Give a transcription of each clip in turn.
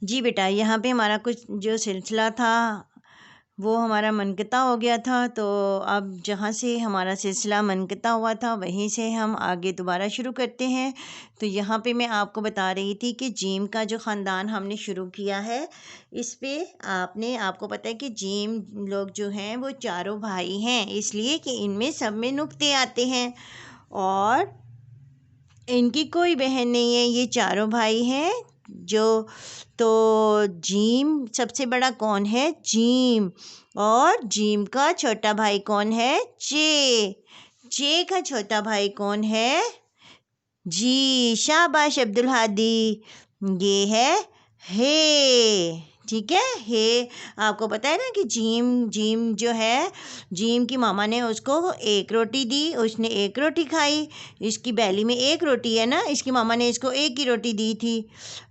जी बेटा, यहाँ पे हमारा कुछ जो सिलसिला था वो हमारा मुनक़ता हो गया था, तो अब जहाँ से हमारा सिलसिला मुनक़ता हुआ था वहीं से हम आगे दोबारा शुरू करते हैं। तो यहाँ पे मैं आपको बता रही थी कि जीम का जो ख़ानदान हमने शुरू किया है, इस पे आपको पता है कि जीम लोग जो हैं वो चारों भाई हैं, इसलिए कि इनमें सब में नुक्ते आते हैं और इनकी कोई बहन नहीं है, ये चारों भाई हैं। जो तो जीम सबसे बड़ा कौन है? जीम। और जीम का छोटा भाई कौन है? चे। चे का छोटा भाई कौन है? जी, शाबाश अब्दुल हादी। ये है हे। ठीक है, हे। आपको पता है ना कि जीम जीम जो है, जीम की मामा ने उसको एक रोटी दी, उसने एक रोटी खाई। इसकी बैली में एक रोटी है ना, इसकी मामा ने इसको एक ही रोटी दी थी।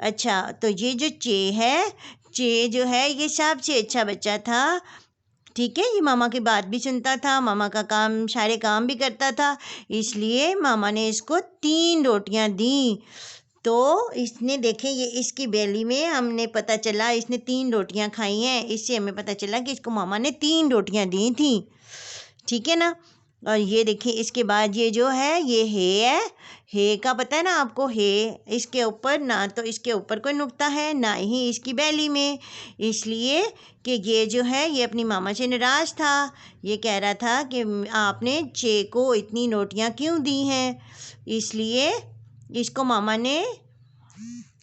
अच्छा, तो ये जो चे है, चे जो है ये सबसे अच्छा बच्चा था। ठीक है, ये मामा की बात भी सुनता था, मामा का काम सारे काम भी करता था, इसलिए मामा ने इसको 3 रोटियां दी। तो इसने देखें, ये इसकी बैली में हमने पता चला इसने 3 रोटियां खाई हैं, इससे हमें पता चला कि इसको मामा ने 3 रोटियां दी थी। ठीक है ना। और ये देखिए इसके बाद ये जो है ये है। हे का पता है ना आपको? हे, इसके ऊपर ना तो इसके ऊपर कोई नुक्ता है ना ही इसकी बैली में, इसलिए कि ये जो है ये अपनी मामा से नाराज़ था। ये कह रहा था कि आपने चे को इतनी रोटियां क्यों दी हैं, इसलिए इसको मामा ने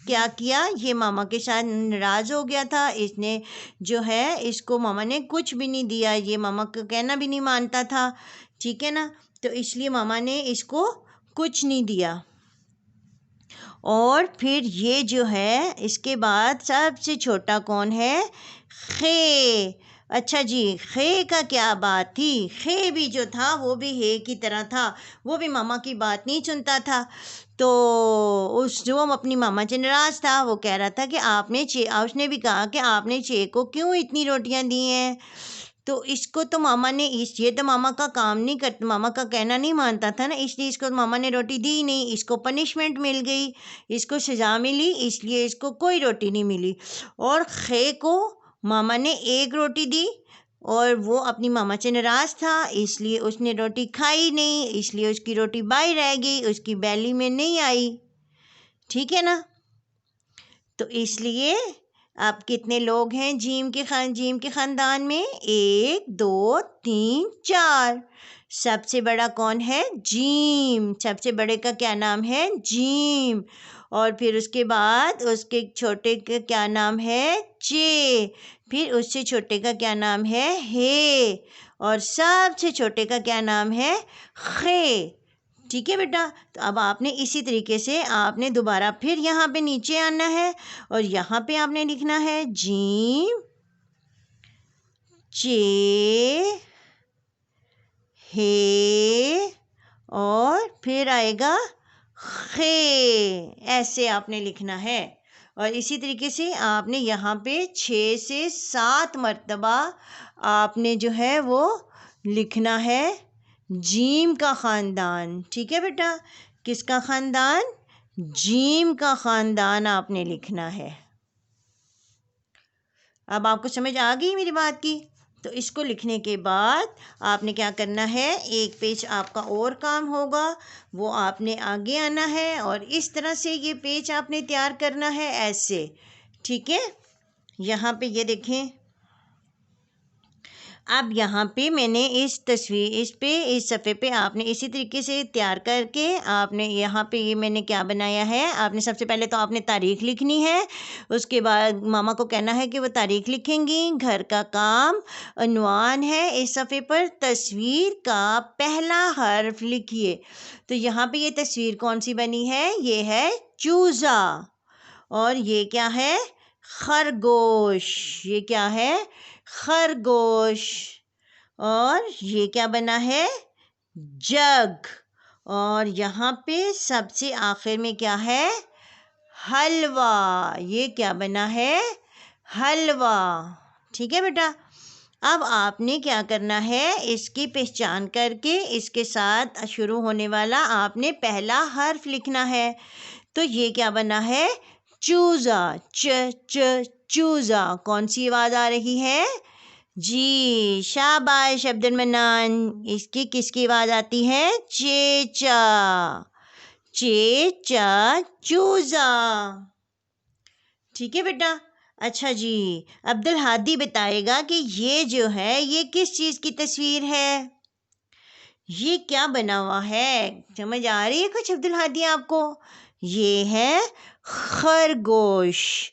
क्या किया, ये मामा के साथ नाराज़ हो गया था। इसने जो है इसको मामा ने कुछ भी नहीं दिया, ये मामा का कहना भी नहीं मानता था। ठीक है ना, तो इसलिए मामा ने इसको कुछ नहीं दिया। और फिर ये जो है इसके बाद सबसे छोटा कौन है? खे। अच्छा जी, खे का क्या बात थी? खे भी जो था वो भी हे की तरह था, वो भी मामा की बात नहीं सुनता था। तो वो अपनी मामा से नाराज़ था, वो कह रहा था कि उसने भी कहा कि आपने चे को क्यों इतनी रोटियां दी हैं। तो इसको तो मामा ने ये तो मामा का काम नहीं करता, मामा का कहना नहीं मानता था ना, इसलिए इसको मामा ने रोटी दी नहीं, इसको पनिशमेंट मिल गई, इसको सज़ा मिली, इसलिए इसको कोई रोटी नहीं मिली। और खे को मामा ने एक रोटी दी और वो अपनी मामा से नाराज़ था, इसलिए उसने रोटी खाई नहीं, इसलिए उसकी रोटी बाई रह गई, उसकी बैली में नहीं आई। ठीक है ना। तो इसलिए अब कितने लोग हैं जीम के ख़ानदान में? 1 2 3 4। सबसे बड़ा कौन है? जीम। सबसे बड़े का क्या नाम है? जीम। और फिर उसके बाद उसके छोटे का क्या नाम है? चे। फिर उससे छोटे का क्या नाम है? हे। और सबसे छोटे का क्या नाम है? खे। ठीक है बेटा, तो अब आपने इसी तरीके से आपने दोबारा फिर यहाँ पे नीचे आना है और यहाँ पे आपने लिखना है जीम, चे, हे और फिर आएगा खे। ऐसे आपने लिखना है। और इसी तरीके से आपने यहाँ पे 6 से 7 मरतबा आपने जो है वो लिखना है जीम का ख़ानदान। ठीक है बेटा, किसका ख़ानदान? जीम का ख़ानदान आपने लिखना है। अब आपको समझ आ गई मेरी बात की? तो इसको लिखने के बाद आपने क्या करना है, एक पेज आपका और काम होगा, वो आपने आगे आना है और इस तरह से ये पेज आपने तैयार करना है ऐसे। ठीक है, यहाँ पे ये देखें। अब यहाँ पे मैंने इस सफ़े पे आपने इसी तरीके से तैयार करके आपने यहाँ पे ये मैंने क्या बनाया है, आपने सबसे पहले तो आपने तारीख़ लिखनी है, उसके बाद मामा को कहना है कि वो तारीख़ लिखेंगी, घर का काम, उन्वान है इस सफ़े पर, तस्वीर का पहला हर्फ लिखिए। तो यहाँ पे ये तस्वीर कौन सी बनी है? ये है चूज़ा। और ये क्या है? खरगोश। ये क्या है? खरगोश। और ये क्या बना है? जग। और यहाँ पे सबसे आखिर में क्या है? हलवा। ये क्या बना है? हलवा। ठीक है बेटा, अब आपने क्या करना है, इसकी पहचान करके इसके साथ शुरू होने वाला आपने पहला हर्फ लिखना है। तो ये क्या बना है? चूज़ा, चूज़ा। कौन सी आवाज़ आ रही है? जी, शाबाश अब्दुल मन्नान। इसकी किसकी आवाज़ आती है? चेचा, चेचा, चूज़ा। ठीक है बेटा। अच्छा जी, अब्दुल हादी बताएगा कि ये जो है ये किस चीज़ की तस्वीर है? ये क्या बना हुआ है? समझ आ रही है कुछ अब्दुल हादी आपको? ये है खरगोश।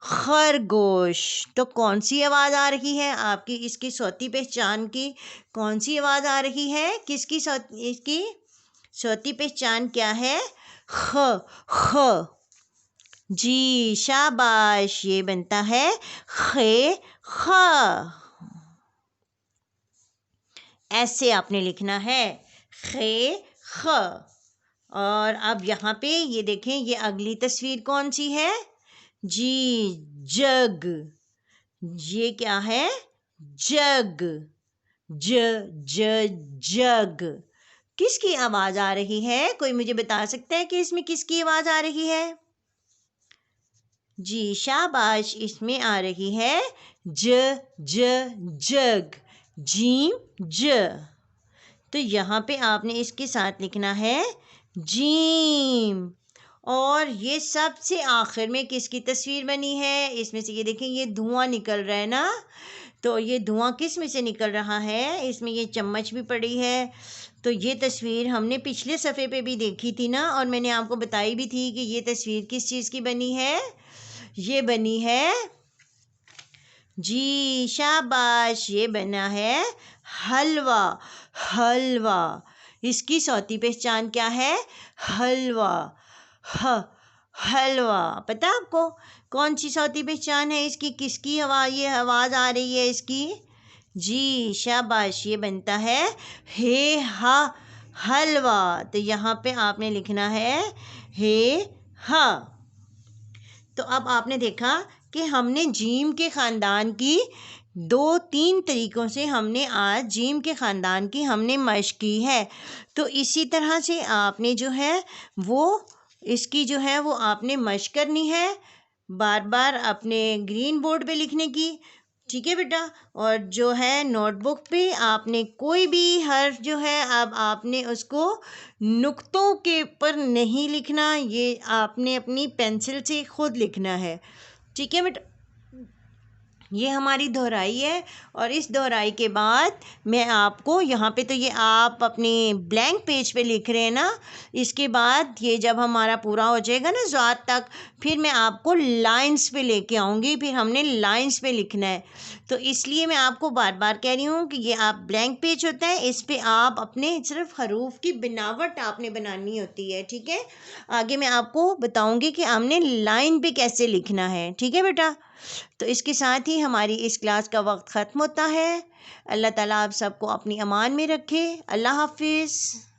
खरगोश। तो कौन सी आवाज़ आ रही है आपकी? इसकी सौती पहचान की कौन सी आवाज़ आ रही है? किसकी इसकी सौती पहचान क्या है? ख, ख। जी, शाबाश। ये बनता है खे, ख। ऐसे आपने लिखना है, खे, ख। और अब यहाँ पे ये देखें, ये अगली तस्वीर कौन सी है? जी, जग। ये क्या है? जग, ज, जग। किसकी आवाज़ आ रही है? कोई मुझे बता सकता है कि इसमें किसकी आवाज़ आ रही है? जी, शाबाश। इसमें आ रही है जग, जीम, ज। तो यहाँ पे आपने इसके साथ लिखना है जीम। और ये सबसे आखिर में किसकी तस्वीर बनी है? इसमें से ये देखें, ये धुआं निकल रहा है ना। तो ये धुआं किस में से निकल रहा है? इसमें ये चम्मच भी पड़ी है। तो ये तस्वीर हमने पिछले सफ़े पे भी देखी थी ना, और मैंने आपको बताई भी थी कि ये तस्वीर किस चीज़ की बनी है। ये बनी है, जी शाबाश, ये बना है हलवा। हलवा। इसकी सौती पहचान क्या है? हलवा। हलवा। पता आपको कौन सी सौती पहचान है इसकी? किसकी ये आवाज़ आ रही है इसकी? जी शाबाश, ये बनता है हे हा, हलवा। तो यहाँ पे आपने लिखना है हे हा। तो अब आपने देखा कि हमने जीम के ख़ानदान की 2-3 तरीक़ों से हमने आज जीम के ख़ानदान की हमने मश्क की है। तो इसी तरह से आपने जो है वो इसकी जो है वो आपने मश्क करनी है, बार बार अपने ग्रीन बोर्ड पे लिखने की। ठीक है बेटा। और जो है नोटबुक पे आपने कोई भी हर्फ जो है अब आपने उसको नुक्तों के पर नहीं लिखना, ये आपने अपनी पेंसिल से खुद लिखना है। ठीक है बेटा। ये हमारी दोहराई है, और इस दोहराई के बाद मैं आपको यहाँ पे, तो ये आप अपने ब्लैंक पेज पे लिख रहे हैं ना, इसके बाद ये जब हमारा पूरा हो जाएगा ना ज़ात तक, फिर मैं आपको लाइंस पे लेके आऊँगी, फिर हमने लाइंस पे लिखना है। तो इसलिए मैं आपको बार बार कह रही हूँ कि ये आप ब्लैंक पेज होता है, इस पर आप अपने सिर्फ हरूफ की बनावट आपने बनानी होती है। ठीक है। आगे मैं आपको बताऊँगी कि हमने लाइन पे कैसे लिखना है। ठीक है बेटा। तो इसके साथ ही हमारी इस क्लास का वक्त ख़त्म होता है। अल्लाह ताला आप सबको अपनी अमान में रखे। अल्लाह हाफिज़।